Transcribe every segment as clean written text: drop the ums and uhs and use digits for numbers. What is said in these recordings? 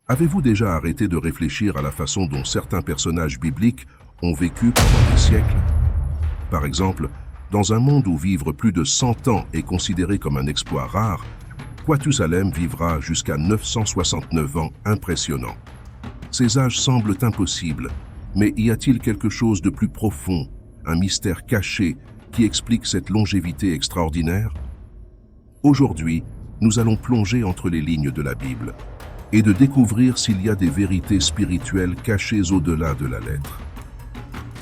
Avez-vous déjà arrêté de réfléchir à la façon dont certains personnages bibliques ont vécu pendant des siècles? Par exemple, dans un monde où vivre plus de 100 ans est considéré comme un exploit rare, Mathusalem vivra jusqu'à 969 ans, impressionnant. Ces âges semblent impossibles, mais y a-t-il quelque chose de plus profond, un mystère caché qui explique cette longévité extraordinaire? Aujourd'hui, nous allons plonger entre les lignes de la Bible et de découvrir s'il y a des vérités spirituelles cachées au-delà de la lettre.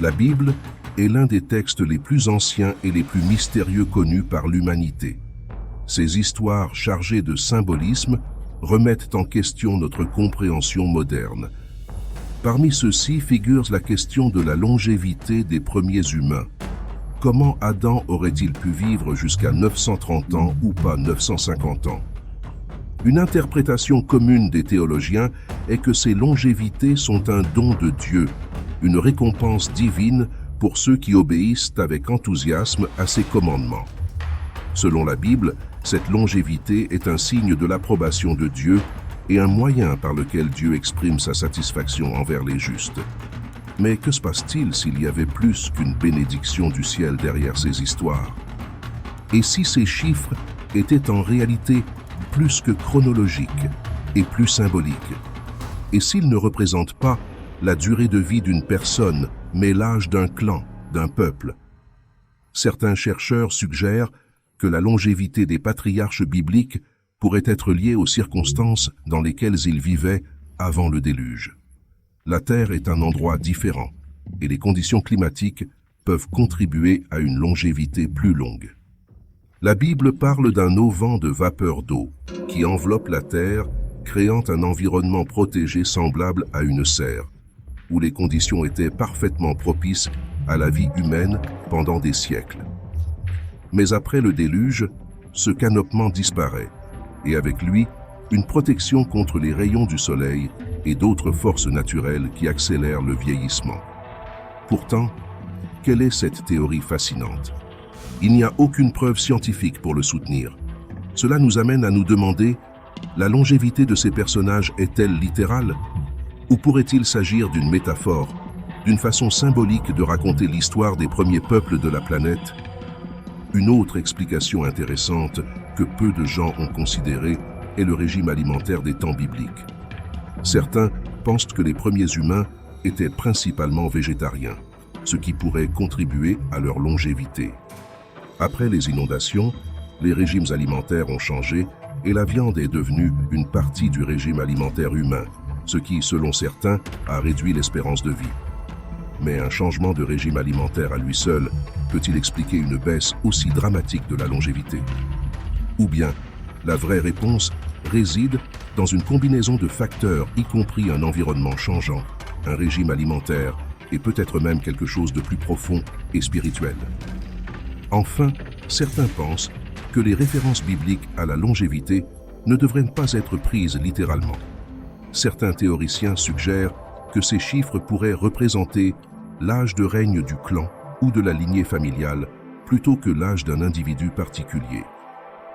La Bible est l'un des textes les plus anciens et les plus mystérieux connus par l'humanité. Ces histoires chargées de symbolisme remettent en question notre compréhension moderne. Parmi ceux-ci figure la question de la longévité des premiers humains. Comment Adam aurait-il pu vivre jusqu'à 930 ans ou pas 950 ans? Une interprétation commune des théologiens est que ces longévités sont un don de Dieu, une récompense divine pour ceux qui obéissent avec enthousiasme à ses commandements. Selon la Bible, cette longévité est un signe de l'approbation de Dieu et un moyen par lequel Dieu exprime sa satisfaction envers les justes. Mais que se passe-t-il s'il y avait plus qu'une bénédiction du ciel derrière ces histoires? Et si ces chiffres étaient en réalité plus que chronologiques et plus symboliques? Et s'ils ne représentent pas la durée de vie d'une personne, mais l'âge d'un clan, d'un peuple? Certains chercheurs suggèrent que la longévité des patriarches bibliques pourrait être liée aux circonstances dans lesquelles ils vivaient avant le déluge. La Terre est un endroit différent et les conditions climatiques peuvent contribuer à une longévité plus longue. La Bible parle d'un auvent de vapeur d'eau qui enveloppe la Terre, créant un environnement protégé semblable à une serre, où les conditions étaient parfaitement propices à la vie humaine pendant des siècles. Mais après le déluge, ce canopement disparaît, et avec lui, une protection contre les rayons du soleil et d'autres forces naturelles qui accélèrent le vieillissement. Pourtant, quelle est cette théorie fascinante? Il n'y a aucune preuve scientifique pour le soutenir. Cela nous amène à nous demander, la longévité de ces personnages est-elle littérale? Ou pourrait-il s'agir d'une métaphore, d'une façon symbolique de raconter l'histoire des premiers peuples de la planète? Une autre explication intéressante que peu de gens ont considérée est le régime alimentaire des temps bibliques. Certains pensent que les premiers humains étaient principalement végétariens, ce qui pourrait contribuer à leur longévité. Après les inondations, les régimes alimentaires ont changé et la viande est devenue une partie du régime alimentaire humain, ce qui, selon certains, a réduit l'espérance de vie. Mais un changement de régime alimentaire à lui seul peut-il expliquer une baisse aussi dramatique de la longévité? Ou bien, la vraie réponse réside dans une combinaison de facteurs, y compris un environnement changeant, un régime alimentaire et peut-être même quelque chose de plus profond et spirituel. Enfin, certains pensent que les références bibliques à la longévité ne devraient pas être prises littéralement. Certains théoriciens suggèrent que ces chiffres pourraient représenter l'âge de règne du clan ou de la lignée familiale plutôt que l'âge d'un individu particulier.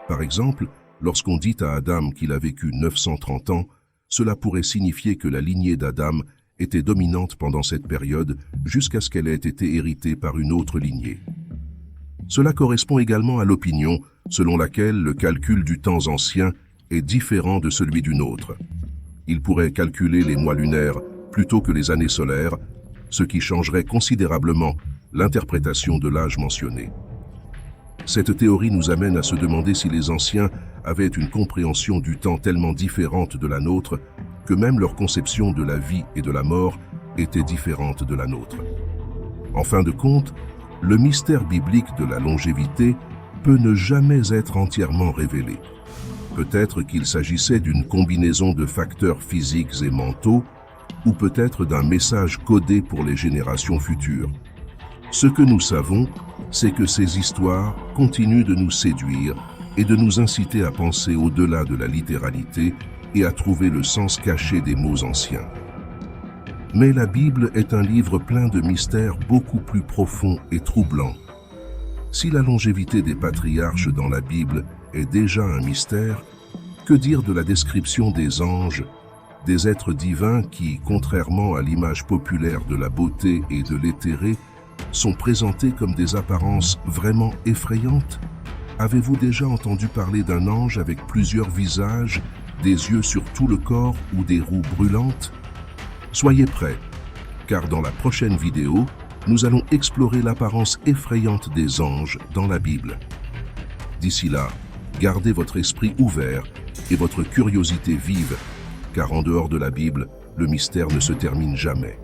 Par exemple, lorsqu'on dit à Adam qu'il a vécu 930 ans, cela pourrait signifier que la lignée d'Adam était dominante pendant cette période jusqu'à ce qu'elle ait été héritée par une autre lignée. Cela correspond également à l'opinion selon laquelle le calcul du temps ancien est différent de celui d'une autre. Il pourrait calculer les mois lunaires plutôt que les années solaires, ce qui changerait considérablement l'interprétation de l'âge mentionné. Cette théorie nous amène à se demander si les anciens avaient une compréhension du temps tellement différente de la nôtre que même leur conception de la vie et de la mort était différente de la nôtre. En fin de compte, le mystère biblique de la longévité peut ne jamais être entièrement révélé. Peut-être qu'il s'agissait d'une combinaison de facteurs physiques et mentaux, ou peut-être d'un message codé pour les générations futures. Ce que nous savons, c'est que ces histoires continuent de nous séduire et de nous inciter à penser au-delà de la littéralité et à trouver le sens caché des mots anciens. Mais la Bible est un livre plein de mystères beaucoup plus profonds et troublants. Si la longévité des patriarches dans la Bible est déjà un mystère, que dire de la description des anges des êtres divins qui, contrairement à l'image populaire de la beauté et de l'éthéré, sont présentés comme des apparences vraiment effrayantes? Avez-vous déjà entendu parler d'un ange avec plusieurs visages, des yeux sur tout le corps ou des roues brûlantes? Soyez prêts, car dans la prochaine vidéo, nous allons explorer l'apparence effrayante des anges dans la Bible. D'ici là, gardez votre esprit ouvert et votre curiosité vive, car en dehors de la Bible, le mystère ne se termine jamais.